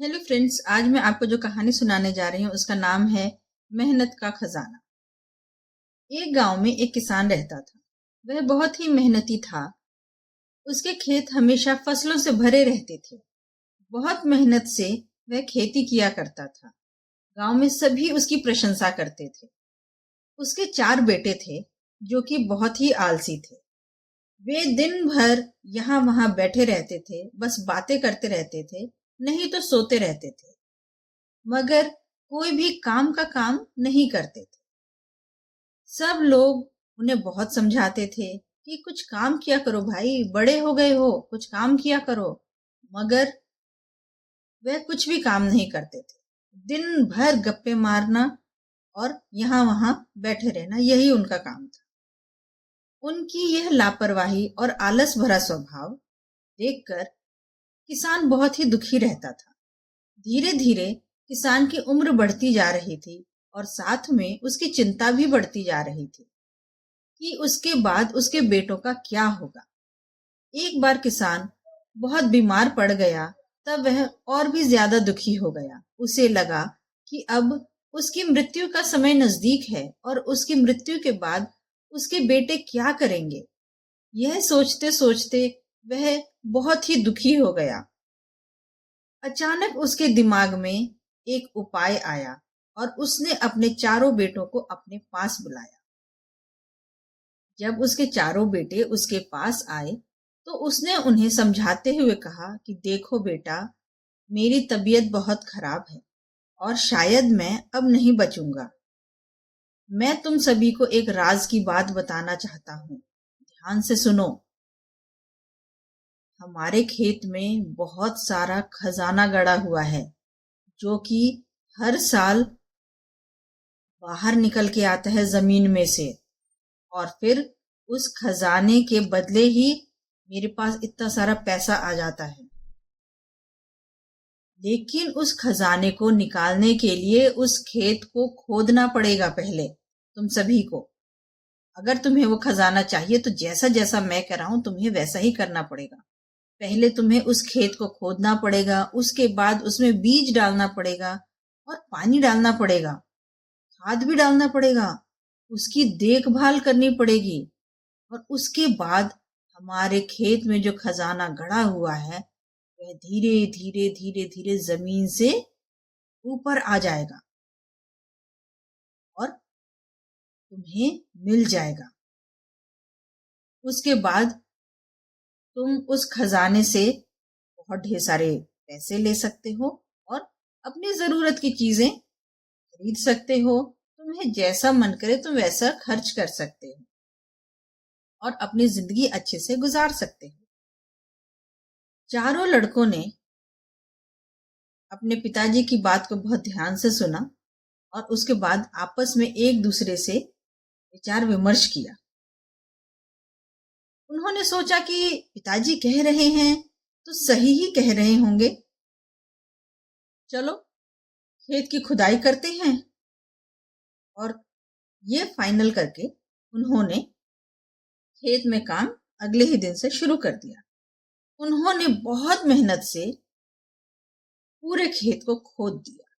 Hello friends, आज मैं आपको जो कहानी सुनाने जा रही हूँ उसका नाम है मेहनत का खजाना। एक गांव में एक किसान रहता था। वह बहुत ही मेहनती था। उसके खेत हमेशा फसलों से भरे रहते थे। बहुत मेहनत से वह खेती किया करता था। गांव में सभी उसकी प्रशंसा करते थे। उसके 4 बेटे थे जो कि बहुत ही आलसी थे। वे दिन भर यहाँ वहां बैठे रहते थे, बस बातें करते रहते थे, नहीं तो सोते रहते थे, मगर कोई भी काम का काम नहीं करते थे। सब लोग उन्हें बहुत समझाते थे कि कुछ काम किया करो भाई, बड़े हो गए हो, कुछ काम किया करो, मगर वह कुछ भी काम नहीं करते थे। दिन भर गप्पे मारना और यहाँ वहां बैठे रहना, यही उनका काम था। उनकी यह लापरवाही और आलस भरा स्वभाव देखकर किसान बहुत ही दुखी रहता था। धीरे धीरे किसान की उम्र बढ़ती जा रही थी और साथ में उसकी चिंता भी बढ़ती जा रही थी कि उसके बाद उसके बेटों का क्या होगा। एक बार किसान बहुत बीमार पड़ गया, तब वह और भी ज्यादा दुखी हो गया। उसे लगा कि अब उसकी मृत्यु का समय नजदीक है और उसकी मृत्यु के बाद उसके बेटे क्या करेंगे। यह सोचते सोचते वह बहुत ही दुखी हो गया। अचानक उसके दिमाग में एक उपाय आया और उसने अपने चारों बेटों को अपने पास बुलाया। जब उसके चारों बेटे उसके पास आए तो उसने उन्हें समझाते हुए कहा कि देखो बेटा, मेरी तबीयत बहुत खराब है और शायद मैं अब नहीं बचूंगा। मैं तुम सभी को एक राज की बात बताना चाहता हूँ, ध्यान से सुनो। हमारे खेत में बहुत सारा खजाना गड़ा हुआ है जो कि हर साल बाहर निकल के आता है जमीन में से, और फिर उस खजाने के बदले ही मेरे पास इतना सारा पैसा आ जाता है। लेकिन उस खजाने को निकालने के लिए उस खेत को खोदना पड़ेगा पहले तुम सभी को। अगर तुम्हें वो खजाना चाहिए तो जैसा जैसा मैं कह रहा हूं तुम्हें वैसा ही करना पड़ेगा। पहले तुम्हें उस खेत को खोदना पड़ेगा, उसके बाद उसमें बीज डालना पड़ेगा और पानी डालना पड़ेगा, खाद भी डालना पड़ेगा, उसकी देखभाल करनी पड़ेगी, और उसके बाद हमारे खेत में जो खजाना गड़ा हुआ है वह धीरे धीरे धीरे धीरे जमीन से ऊपर आ जाएगा और तुम्हें मिल जाएगा। उसके बाद तुम उस खजाने से बहुत ढेर सारे पैसे ले सकते हो और अपनी जरूरत की चीजें खरीद सकते हो। तुम्हें जैसा मन करे तुम वैसा खर्च कर सकते हो और अपनी जिंदगी अच्छे से गुजार सकते हो। चारों लड़कों ने अपने पिताजी की बात को बहुत ध्यान से सुना और उसके बाद आपस में एक दूसरे से विचार विमर्श किया। उन्होंने सोचा कि पिताजी कह रहे हैं तो सही ही कह रहे होंगे, चलो खेत की खुदाई करते हैं। और ये फाइनल करके उन्होंने खेत में काम अगले ही दिन से शुरू कर दिया। उन्होंने बहुत मेहनत से पूरे खेत को खोद दिया।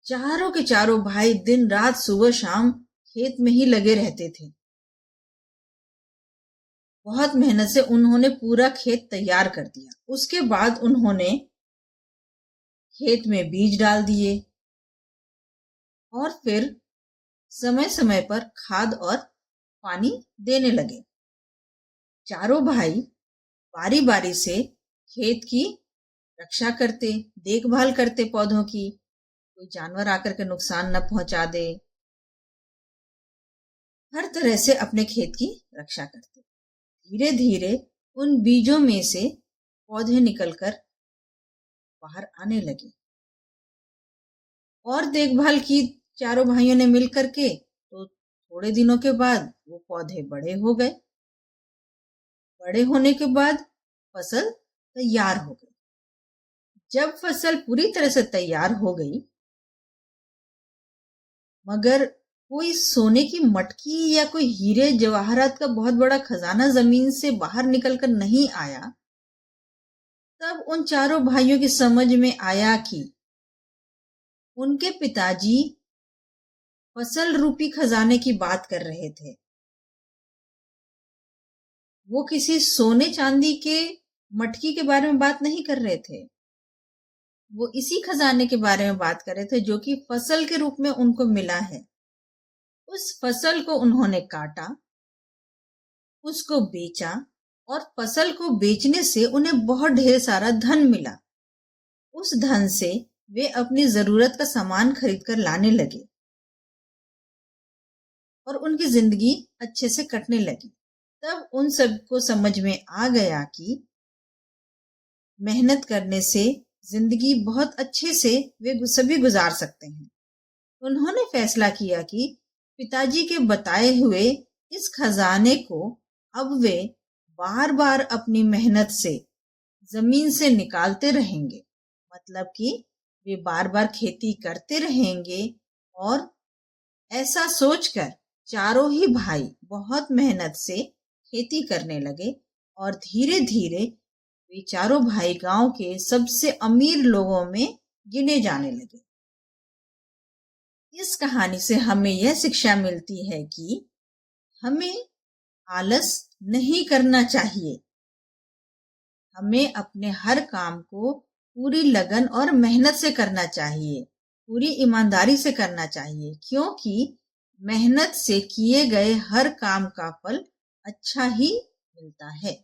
चारों के चारों भाई दिन रात सुबह शाम खेत में ही लगे रहते थे। बहुत मेहनत से उन्होंने पूरा खेत तैयार कर दिया। उसके बाद उन्होंने खेत में बीज डाल दिए और फिर समय समय पर खाद और पानी देने लगे। चारों भाई बारी बारी से खेत की रक्षा करते, देखभाल करते पौधों की, कोई जानवर आकर के नुकसान न पहुंचा दे, हर तरह से अपने खेत की रक्षा करते। धीरे धीरे उन बीजों में से पौधे निकलकर बाहर आने लगे और देखभाल की चारों भाइयों ने मिल करके, तो थोड़े दिनों के बाद वो पौधे बड़े हो गए। बड़े होने के बाद फसल तैयार हो गई। जब फसल पूरी तरह से तैयार हो गई, मगर कोई सोने की मटकी या कोई हीरे जवाहरात का बहुत बड़ा खजाना जमीन से बाहर निकलकर नहीं आया, तब उन चारों भाइयों की समझ में आया कि उनके पिताजी फसल रूपी खजाने की बात कर रहे थे। वो किसी सोने चांदी के मटकी के बारे में बात नहीं कर रहे थे। वो इसी खजाने के बारे में बात कर रहे थे जो कि फसल के रूप में उनको मिला है। उस फसल को उन्होंने काटा, उसको बेचा और फसल को बेचने से उन्हें बहुत ढेर सारा धन मिला। उस धन से वे अपनी जरूरत का सामान खरीद कर लाने लगे और उनकी जिंदगी अच्छे से कटने लगी। तब उन सबको समझ में आ गया कि मेहनत करने से जिंदगी बहुत अच्छे से वे सभी गुजार सकते हैं। उन्होंने फैसला किया कि पिताजी के बताए हुए इस खजाने को अब वे बार बार अपनी मेहनत से जमीन से निकालते रहेंगे। मतलब कि वे बार बार खेती करते रहेंगे और ऐसा सोचकर चारों ही भाई बहुत मेहनत से खेती करने लगे और धीरे धीरे वे चारों भाई गांव के सबसे अमीर लोगों में गिने जाने लगे। इस कहानी से हमें यह शिक्षा मिलती है कि हमें आलस नहीं करना चाहिए। हमें अपने हर काम को पूरी लगन और मेहनत से करना चाहिए, पूरी ईमानदारी से करना चाहिए, क्योंकि मेहनत से किए गए हर काम का फल अच्छा ही मिलता है।